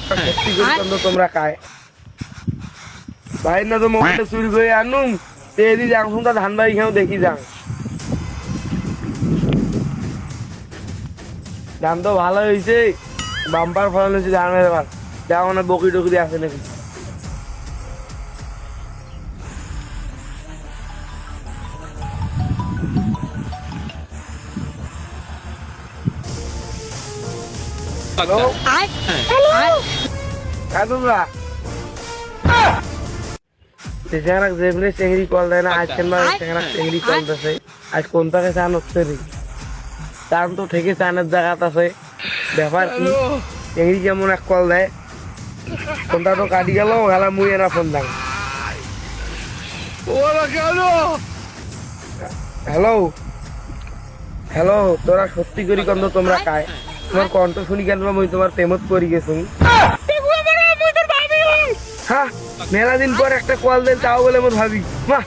সত্যি করে কন্দ তোমরা কায় ভাই না তো মোবাইলটা চুরি করে আনুম তেদি যাং শুনতা ধান বাড়ি খেয়েও দেখি যাং ধান তো ভালো হয়েছে বাম্পার ফলন হয়েছে ধানের এবার যা মানে বকরি টকরি আছে নাকি হ্যালো তোমরা চেংড়া যেমনি চেংড়ি কল দেয় না আজ কেন চেংড়া চেংড়ি কল দিছে আজ কোন পাকে চান হচ্ছে রে চান তো ঠিকই চানের জায়গাত আছে ব্যাপার কি চেংড়ি কেমন এক কল দেয় ফোনটা তো কাটি গেল গেলা মুই এনা ফোন দাম হ্যালো হ্যালো তোরা সত্যি করি কন্দ তোমরা কায় তোমার কণ্ঠ শুনি কেন মুই তোমার প্রেমত করি গেছো হ্যাঁ মেলা দিন পর একটা কল দেন তাও বলে মোর ভাবি মা